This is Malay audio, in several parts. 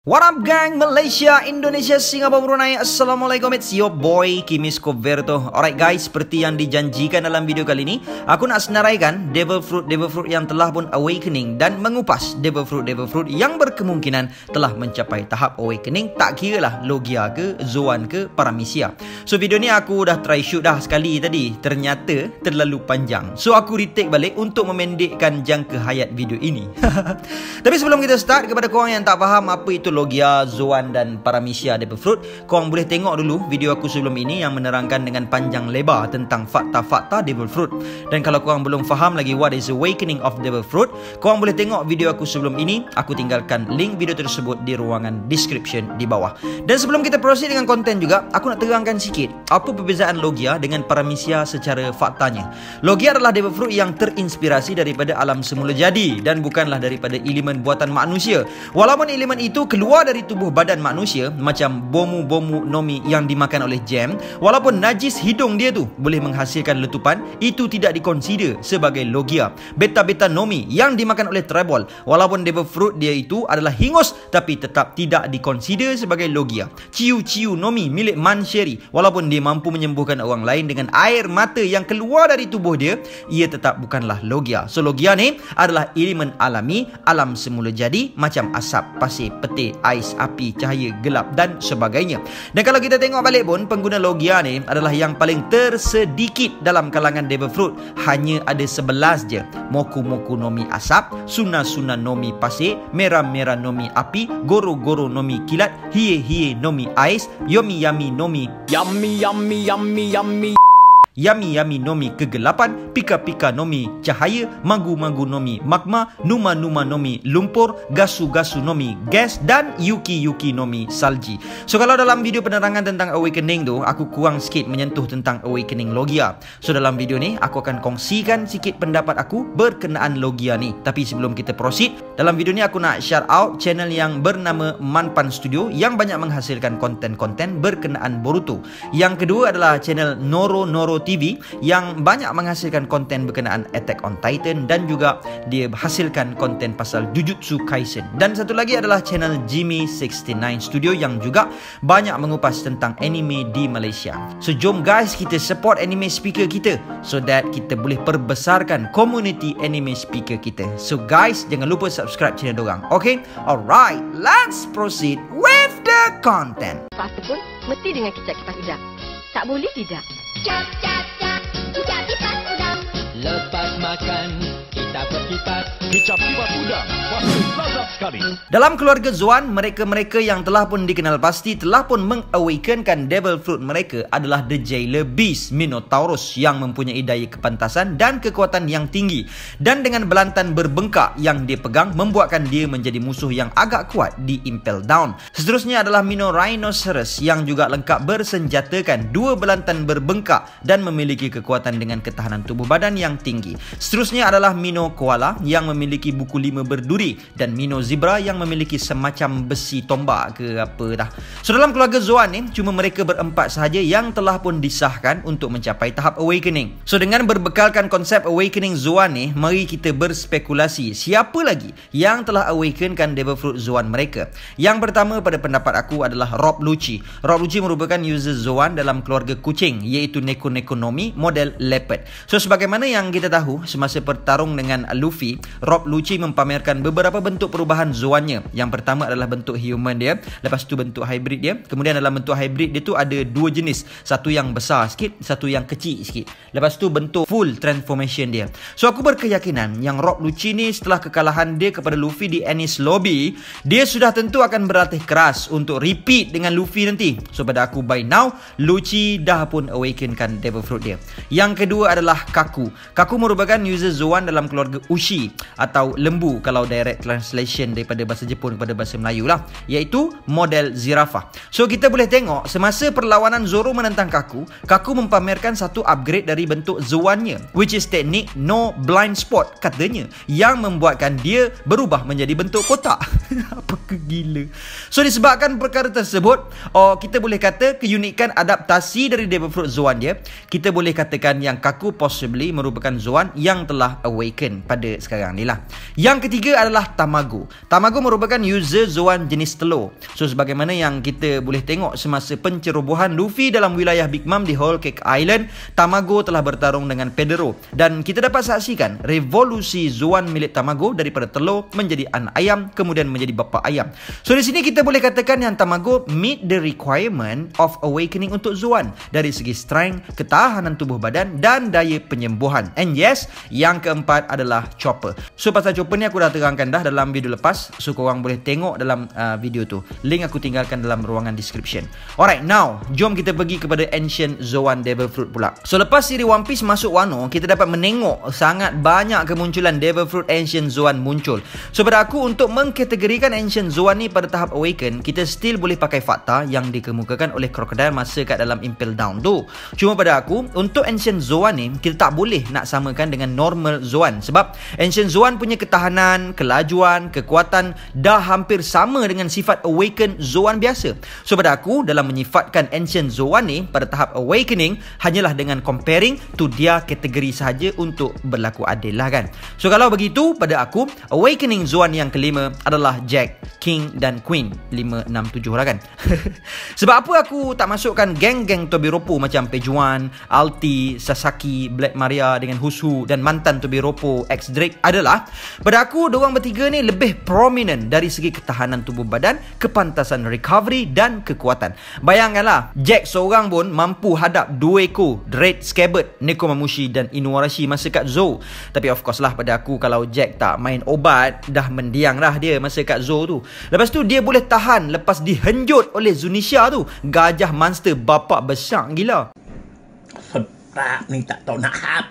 What up gang, Malaysia, Indonesia, Singapura, Brunei. Assalamualaikum, it's your boy Kimis Coverto. Alright guys, seperti yang dijanjikan dalam video kali ini, aku nak senaraikan Devil Fruit yang telah pun awakening dan mengupas Devil Fruit yang berkemungkinan telah mencapai tahap awakening. Tak kira lah Logia ke, Zoan ke, Paramecia. So video ni aku dah try shoot dah sekali tadi, ternyata terlalu panjang. So aku retake balik untuk memendekkan jangka hayat video ini. Tapi sebelum kita start, kepada korang yang tak faham apa itu Logia, Zoan dan Paramecia Devil Fruit, korang boleh tengok dulu video aku sebelum ini yang menerangkan dengan panjang lebar tentang fakta-fakta Devil Fruit. Dan kalau korang belum faham lagi what is awakening of Devil Fruit, korang boleh tengok video aku sebelum ini. Aku tinggalkan link video tersebut di ruangan description di bawah. Dan sebelum kita proceed dengan konten juga, aku nak terangkan sikit apa perbezaan Logia dengan Paramecia secara faktanya. Logia adalah Devil Fruit yang terinspirasi daripada alam semula jadi dan bukanlah daripada elemen buatan manusia. Walaupun elemen itu keluar dari tubuh badan manusia, macam bomu nomi yang dimakan oleh Gem, walaupun najis hidung dia tu boleh menghasilkan letupan, itu tidak dikonsider sebagai Logia. Beta nomi yang dimakan oleh Tribal, walaupun Devil Fruit dia itu adalah hingus, tapi tetap tidak dikonsider sebagai Logia. Ciu nomi milik Mansheri, walaupun dia mampu menyembuhkan orang lain dengan air mata yang keluar dari tubuh dia, ia tetap bukanlah Logia. So Logia ni adalah elemen alami, alam semula jadi, macam asap, pasir, peti, ais, api, cahaya, gelap dan sebagainya. Dan kalau kita tengok balik pun, pengguna Logia ni adalah yang paling tersedikit dalam kalangan Devil Fruit. Hanya ada 11 je. Moku nomi asap, Suna nomi pasir, Merah nomi api, Goro nomi kilat, Hie nomi ais, Yummy nomi Yami nomi kegelapan, Pika nomi cahaya, Magu nomi magma, Numa nomi lumpur, Gasu nomi gas dan Yuki nomi salji. So kalau dalam video penerangan tentang awakening tu, aku kurang sikit menyentuh tentang awakening Logia. So dalam video ni aku akan kongsikan sikit pendapat aku berkenaan Logia ni. Tapi sebelum kita proceed, dalam video ni aku nak shout out channel yang bernama Manpan Studio yang banyak menghasilkan konten-konten berkenaan Boruto. Yang kedua adalah channel Noro TV yang banyak menghasilkan konten berkenaan Attack on Titan dan juga dia hasilkan konten pasal Jujutsu Kaisen. Dan satu lagi adalah channel Jimmy69 Studio yang juga banyak mengupas tentang anime di Malaysia. So jom guys, kita support anime speaker kita so that kita boleh perbesarkan community anime speaker kita. So guys, jangan lupa subscribe channel dorang. Okay? Alright, let's proceed with the content. Pasta pun mesti dengan kicap kipas udang. Tak boleh tidak. Cap, kicap kipas udang. Lepas makan, kita berkipas. Kicap kipas udang, pasti lezat sekali. Dalam keluarga Zoan, mereka yang telah pun dikenal pasti telah pun mengawakenkan Devil Fruit mereka adalah The Jailer Beast Minotaurus yang mempunyai daya kepantasan dan kekuatan yang tinggi. Dan dengan belantan berbengkak yang dia pegang, membuatkan dia menjadi musuh yang agak kuat di Impel Down. Seterusnya adalah Mino Rhinoceros yang juga lengkap bersenjatakan 2 belantan berbengkak dan memiliki kekuatan dengan ketahanan tubuh badan yang tinggi. Seterusnya adalah Mino Koala yang memiliki buku 5 berduri dan Mino Zebra yang memiliki semacam besi tombak ke apa dah. So dalam keluarga Zoan ni, cuma mereka berempat sahaja yang telah pun disahkan untuk mencapai tahap awakening. So dengan berbekalkan konsep awakening Zoan ni, mari kita berspekulasi siapa lagi yang telah awakenkan Devil Fruit Zoan mereka. Yang pertama pada pendapat aku adalah Rob Lucci. Rob Lucci merupakan user Zoan dalam keluarga kucing, iaitu Neko nomi model leopard. So sebagaimana yang kita tahu, semasa bertarung dengan Luffy, Rob Lucci mempamerkan beberapa bentuk perubahan Zoannya. Yang pertama adalah bentuk human dia, lepas tu bentuk hybrid dia. Kemudian dalam bentuk hybrid dia tu ada 2 jenis, satu yang besar sikit, satu yang kecil sikit. Lepas tu bentuk full transformation dia. So aku berkeyakinan yang Rob Lucci ni setelah kekalahan dia kepada Luffy di Enies Lobby, dia sudah tentu akan berlatih keras untuk repeat dengan Luffy nanti. So pada aku by now, Lucci dah pun awakenkan Devil Fruit dia. Yang kedua adalah Kaku. Kaku merupakan user Zoan dalam keluarga Ushi atau lembu kalau direct translation daripada bahasa Jepun kepada bahasa Melayu lah, iaitu model zirafah. So kita boleh tengok semasa perlawanan Zoro menentang Kaku, Kaku mempamerkan satu upgrade dari bentuk Zoannya, which is teknik no blind spot katanya, yang membuatkan dia berubah menjadi bentuk kotak. Apa kegila. So disebabkan perkara tersebut, kita boleh kata keunikan adaptasi dari Devil Fruit Zoan dia, kita boleh katakan yang Kaku possibly merupakan Zoan yang telah awaken. awaken pada sekarang ni lah. Yang ketiga adalah Tamago. Tamago merupakan user Zoan jenis telur. So sebagaimana yang kita boleh tengok semasa pencerobohan Luffy dalam wilayah Big Mom di Whole Cake Island, Tamago telah bertarung dengan Pedro dan kita dapat saksikan revolusi Zoan milik Tamago daripada telur menjadi anak ayam kemudian menjadi bapa ayam. So di sini kita boleh katakan yang Tamago meet the requirement of awakening untuk Zoan dari segi strength, ketahanan tubuh badan dan daya penyembuhan. And yes, yang keempat adalah Chopper. So pasal Chopper ni aku dah terangkan dah dalam video lepas, so korang boleh tengok dalam video tu. Link aku tinggalkan dalam ruangan description. Alright, now jom kita pergi kepada Ancient Zoan Devil Fruit pula. So lepas siri One Piece masuk Wano, kita dapat menengok sangat banyak kemunculan Devil Fruit Ancient Zoan muncul. So pada aku, untuk mengkategorikan Ancient Zoan ni pada tahap Awaken, kita still boleh pakai fakta yang dikemukakan oleh Crocodile masa kat dalam Impel Down tu. Cuma pada aku, untuk Ancient Zoan ni kita tak boleh nak samakan dengan normal Zoan, sebab Ancient Zoan punya ketahanan, kelajuan, kekuatan dah hampir sama dengan sifat Awaken Zoan biasa. So pada aku, dalam menyifatkan Ancient Zoan ni pada tahap Awakening hanyalah dengan comparing to dia kategori sahaja untuk berlaku adil lah kan. So kalau begitu, pada aku Awakening Zoan yang kelima adalah Jack, King dan Queen. 5, 6, 7 lah kan. Sebab apa aku tak masukkan geng-geng Tobiropo macam Pejuan, Alti, Sasaki, Black Maria dengan Husu dan mantan Tobiropo X Drake adalah, pada aku diorang bertiga ni lebih prominent dari segi ketahanan tubuh badan, kepantasan recovery dan kekuatan. Bayangkanlah, Jack seorang pun mampu hadap 2 ekor Red Scabbard, Nekomamushi dan Inuarashi masa kat Zou. Tapi of course lah, pada aku kalau Jack tak main obat, dah mendiang dah dia masa kat Zou tu. Lepas tu dia boleh tahan lepas dihenjut oleh Zunisha tu, gajah monster bapak besar gila. Sebab ni tak tahu nak apa.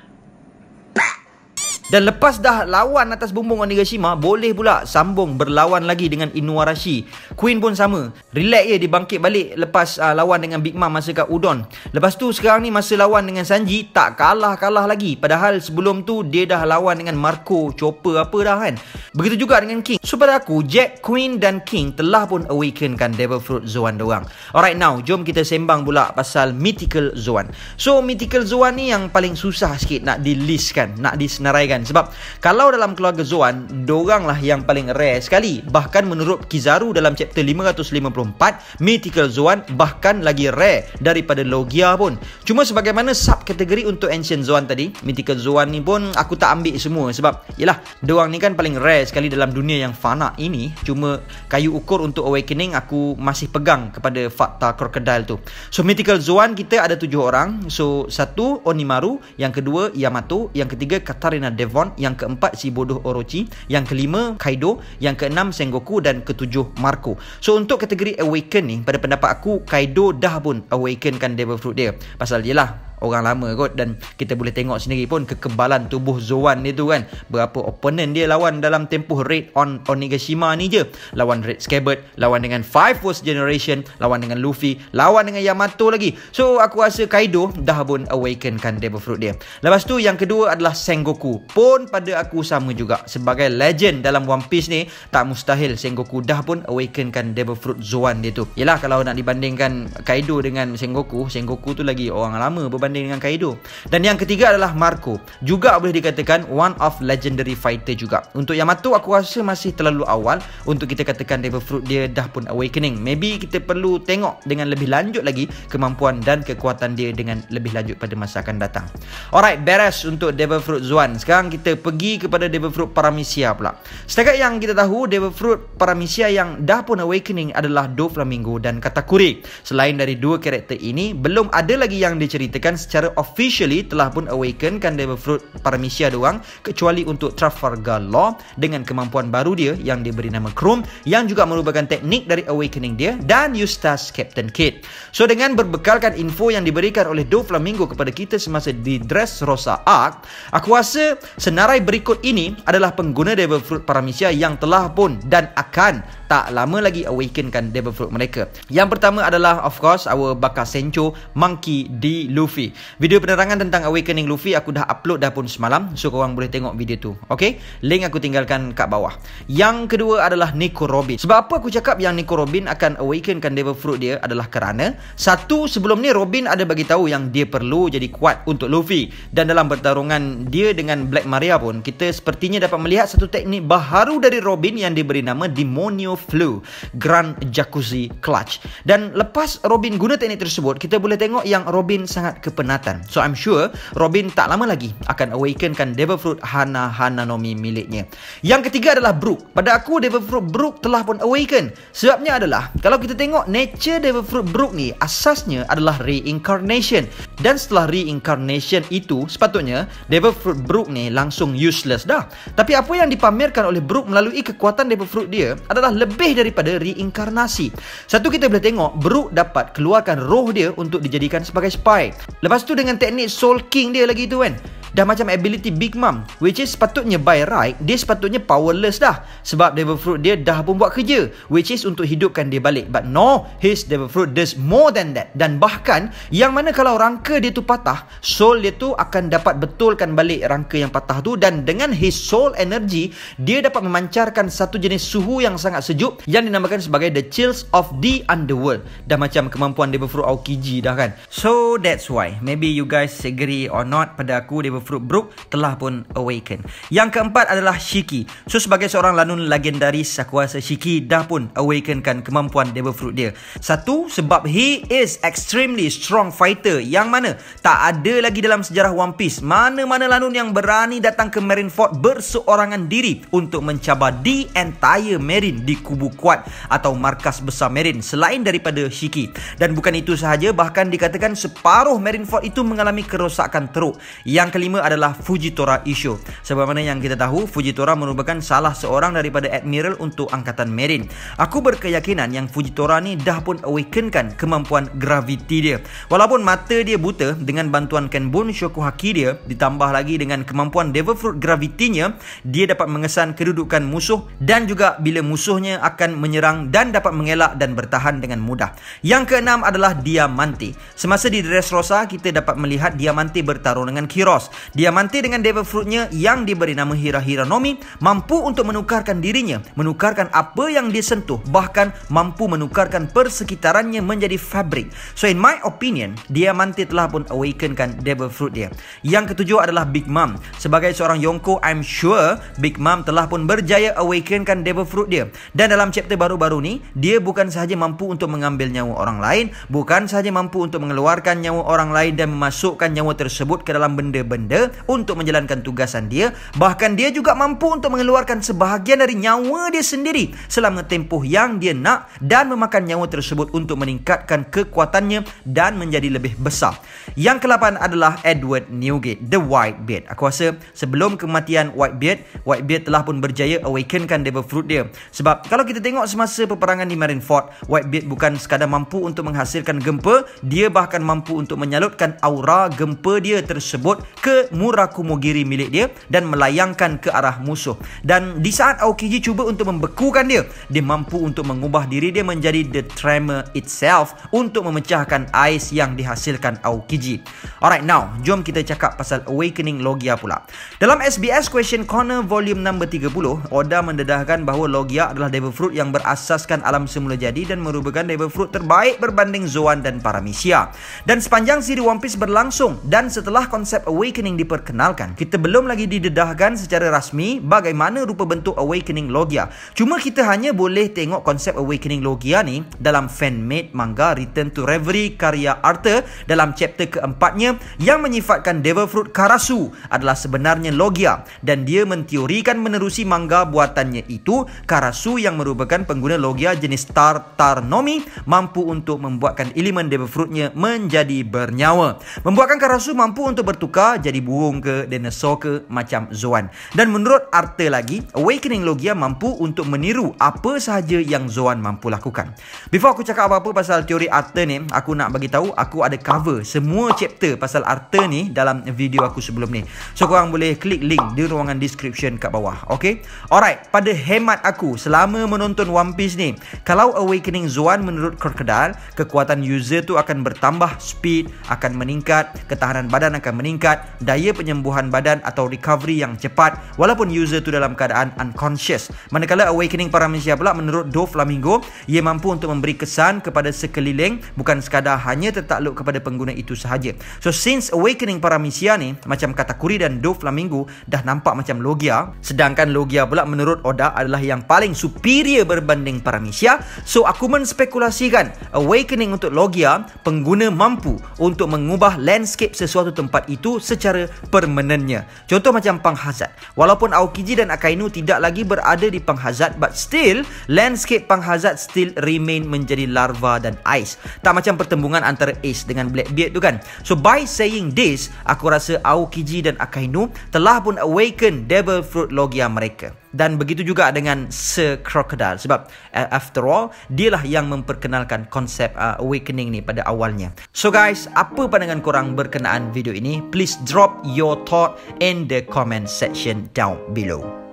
Dan lepas dah lawan atas bumbung Onigashima, boleh pula sambung berlawan lagi dengan Inuarashi. Queen pun sama. Relax je, dia bangkit balik lepas lawan dengan Big Mom masa kat Udon. Lepas tu sekarang ni masa lawan dengan Sanji, tak kalah-kalah lagi. Padahal sebelum tu dia dah lawan dengan Marco, Chopper apa dah kan. Begitu juga dengan King. So pada aku, Jack, Queen dan King telah pun awakenkan Devil Fruit Zoan dorang. Alright, now jom kita sembang pula pasal Mythical Zoan. So Mythical Zoan ni yang paling susah sikit nak di list kan, nak disenaraikan. Sebab kalau dalam keluarga Zoan, dorang lah yang paling rare sekali. Bahkan menurut Kizaru dalam chapter 554, Mythical Zoan bahkan lagi rare daripada Logia pun. Cuma sebagaimana subkategori untuk Ancient Zoan tadi, Mythical Zoan ni pun aku tak ambil semua. Sebab yelah, dorang ni kan paling rare sekali dalam dunia yang fana ini. Cuma kayu ukur untuk Awakening aku masih pegang kepada fakta Crocodile tu. So Mythical Zoan kita ada 7 orang. So 1 Onimaru, yang kedua Yamato, yang ketiga Katarina Devon, yang keempat si bodoh Orochi, yang kelima Kaido, yang keenam Sengoku dan ketujuh Marco. So untuk kategori Awaken ni, pada pendapat aku Kaido dah pun awakenkan Devil Fruit dia. Pasal dia lah orang lama kot, dan kita boleh tengok sendiri pun kekebalan tubuh Zoan dia tu kan. Berapa opponent dia lawan dalam tempoh Raid on Onigashima ni je. Lawan Red Scabbard, lawan dengan 5 First Generation, lawan dengan Luffy, lawan dengan Yamato lagi. So aku rasa Kaido dah pun awakenkan Devil Fruit dia. Lepas tu yang kedua adalah Sengoku. Pun pada aku sama juga. Sebagai legend dalam One Piece ni, tak mustahil Sengoku dah pun awakenkan Devil Fruit Zoan dia tu. Yelah, kalau nak dibandingkan Kaido dengan Sengoku, Sengoku tu lagi orang lama berbanding dengan Kaido. Dan yang ketiga adalah Marco. Juga boleh dikatakan one of legendary fighter juga. Untuk Yamato aku rasa masih terlalu awal untuk kita katakan Devil Fruit dia dah pun awakening. Maybe kita perlu tengok dengan lebih lanjut lagi kemampuan dan kekuatan dia dengan lebih lanjut pada masa akan datang. Alright, beres untuk Devil Fruit Zoan. Sekarang kita pergi kepada Devil Fruit Paramecia pula. Setakat yang kita tahu, Devil Fruit Paramecia yang dah pun awakening adalah Doflamingo dan Katakuri. Selain dari dua karakter ini, belum ada lagi yang diceritakan secara officially telah pun awakenkan Devil Fruit Paramecia doang, kecuali untuk Trafalgar Law dengan kemampuan baru dia yang diberi nama Chrome, yang juga merupakan teknik dari awakening dia, dan Eustace Captain Kidd. So dengan berbekalkan info yang diberikan oleh Doflamingo kepada kita semasa di Dressrosa Arc, aku rasa senarai berikut ini adalah pengguna Devil Fruit Paramecia yang telah pun dan akan tak lama lagi awakenkan Devil Fruit mereka. Yang pertama adalah of course our bakal Sencho, Monkey D. Luffy. Video penerangan tentang awakening Luffy aku dah upload dah pun semalam, so korang boleh tengok video tu. Okay, link aku tinggalkan kat bawah. Yang kedua adalah Nico Robin. Sebab apa aku cakap yang Nico Robin akan awakenkan Devil Fruit dia adalah kerana satu, sebelum ni Robin ada bagi tahu yang dia perlu jadi kuat untuk Luffy, dan dalam pertarungan dia dengan Black Maria pun kita sepertinya dapat melihat satu teknik baharu dari Robin yang diberi nama Demonio Flu Grand Jacuzzi Clutch. Dan lepas Robin guna teknik tersebut, kita boleh tengok yang Robin sangat kepenatan. So I'm sure Robin tak lama lagi akan awakenkan Devil Fruit Hana Nomi miliknya. Yang ketiga adalah Brook. Pada aku Devil Fruit Brook telah pun awaken. Sebabnya adalah kalau kita tengok nature Devil Fruit Brook ni asasnya adalah reincarnation. Dan setelah reincarnation itu sepatutnya Devil Fruit Brook ni langsung useless dah. Tapi apa yang dipamerkan oleh Brook melalui kekuatan Devil Fruit dia adalah lebih daripada reinkarnasi. Satu, kita boleh tengok Brook dapat keluarkan roh dia untuk dijadikan sebagai spy. Lepas tu dengan teknik Soul King dia lagi tu kan, dah macam ability Big Mom, which is sepatutnya by right dia sepatutnya powerless dah, sebab Devil Fruit dia dah pun buat kerja, which is untuk hidupkan dia balik. But no, his Devil Fruit does more than that. Dan bahkan yang mana kalau rangka dia tu patah, soul dia tu akan dapat betulkan balik rangka yang patah tu, dan dengan his soul energy dia dapat memancarkan satu jenis suhu yang sangat sejuk yang dinamakan sebagai the chills of the underworld. Dah macam kemampuan Devil Fruit Aokiji dah kan. So that's why maybe you guys agree or not, pada aku Devil Fruit Brook telah pun awaken. Yang keempat adalah Shiki. So sebagai seorang lanun legendaris, aku rasa Shiki dah pun awakenkan kemampuan Devil Fruit dia. Satu, sebab he is extremely strong fighter, yang mana tak ada lagi dalam sejarah One Piece mana-mana lanun yang berani datang ke Marineford berseorangan diri untuk mencabar the entire Marine di kubu kuat atau markas besar Marine selain daripada Shiki. Dan bukan itu sahaja, bahkan dikatakan separuh Marineford itu mengalami kerosakan teruk. Yang kelima adalah Fujitora Issho. Sebagaimana yang kita tahu, Fujitora merupakan salah seorang daripada admiral untuk angkatan Marine. Aku berkeyakinan yang Fujitora ni dah pun awakenkan kemampuan gravity dia. Walaupun mata dia buta, dengan bantuan Kenbun Shokuhaki dia ditambah lagi dengan kemampuan Devil Fruit gravity-nya, dia dapat mengesan kedudukan musuh dan juga bila musuhnya akan menyerang dan dapat mengelak dan bertahan dengan mudah. Yang keenam adalah Diamante. Semasa di Dressrosa kita dapat melihat Diamante bertarung dengan Kiros. Diamante dengan Devil Fruit-nya yang diberi nama Hira Nomi mampu untuk menukarkan dirinya, menukarkan apa yang dia sentuh, bahkan mampu menukarkan persekitarannya menjadi fabrik. So in my opinion, Diamante telah pun awakenkan Devil Fruit dia. Yang ketujuh adalah Big Mom. Sebagai seorang Yonko, I'm sure Big Mom telah pun berjaya awakenkan Devil Fruit dia. Dan dalam chapter baru-baru ni, dia bukan sahaja mampu untuk mengambil nyawa orang lain, bukan sahaja mampu untuk mengeluarkan nyawa orang lain dan memasukkan nyawa tersebut ke dalam benda-benda untuk menjalankan tugasan dia, bahkan dia juga mampu untuk mengeluarkan sebahagian dari nyawa dia sendiri selama tempoh yang dia nak dan memakan nyawa tersebut untuk meningkatkan kekuatannya dan menjadi lebih besar. Yang ke-8 adalah Edward Newgate, The Whitebeard. Aku rasa sebelum kematian Whitebeard telah pun berjaya awakenkan Devil Fruit dia. Sebab kalau kita tengok semasa peperangan di Marineford, Whitebeard bukan sekadar mampu untuk menghasilkan gempa, dia bahkan mampu untuk menyalutkan aura gempa dia tersebut ke Murakumogiri milik dia dan melayangkan ke arah musuh. Dan di saat Aokiji cuba untuk membekukan dia, dia mampu untuk mengubah diri dia menjadi the tremor itself untuk memecahkan ais yang dihasilkan Aokiji. Alright, now jom kita cakap pasal Awakening Logia pula. Dalam SBS Question Corner volume number 30, Oda mendedahkan bahawa Logia adalah Devil Fruit yang berasaskan alam semula jadi dan merupakan Devil Fruit terbaik berbanding Zoan dan Paramecia. Dan sepanjang siri One Piece berlangsung dan setelah konsep Awakening diperkenalkan, kita belum lagi didedahkan secara rasmi bagaimana rupa bentuk Awakening Logia. Cuma kita hanya boleh tengok konsep Awakening Logia ni dalam fan-made manga Return to Reverie karya Arthur dalam chapter keempatnya yang menyifatkan Devil Fruit Karasu adalah sebenarnya Logia, dan dia menteorikan menerusi manga buatannya itu, Karasu yang merupakan pengguna Logia jenis Tar Nomi mampu untuk membuatkan elemen Devil Fruit-nya menjadi bernyawa. Membuatkan Karasu mampu untuk bertukar jadi burung ke, dinosaur ke, macam Zoan. Dan menurut Arthur lagi, Awakening Logia mampu untuk meniru apa sahaja yang Zoan mampu lakukan. Before aku cakap apa-apa pasal teori Arthur ni, aku nak bagi tahu aku ada cover semua chapter pasal Arthur ni dalam video aku sebelum ni. So korang boleh klik link di ruangan description kat bawah. Okay? Alright, pada hemat aku selama menonton One Piece ni, kalau Awakening Zoan menurut Crocodile, kekuatan user tu akan bertambah, speed akan meningkat, ketahanan badan akan meningkat, daya penyembuhan badan atau recovery yang cepat walaupun user tu dalam keadaan unconscious. Manakala Awakening Paramecia pula menurut Doflamingo, ia mampu untuk memberi kesan kepada sekeliling, bukan sekadar hanya tertakluk kepada pengguna itu sahaja. So since Awakening Paramecia ni macam Katakuri dan Doflamingo dah nampak macam Logia, sedangkan Logia pula menurut Oda adalah yang paling superior berbanding Paramecia, so aku menspekulasikan Awakening untuk Logia, pengguna mampu untuk mengubah landscape sesuatu tempat itu secara permanentnya. Contoh macam Panghazard. Walaupun Aokiji dan Akainu tidak lagi berada di Panghazard, but still landscape Panghazard still remain menjadi larva dan ice. Tak macam pertembungan antara Ace dengan Blackbeard tu kan. So by saying this, aku rasa Aokiji dan Akainu telah pun awaken Devil Fruit Logia mereka. Dan begitu juga dengan Sir Crocodile, sebab after all dialah yang memperkenalkan konsep Awakening ni pada awalnya. So guys, apa pandangan korang berkenaan video ini? Please drop your thought in the comment section down below.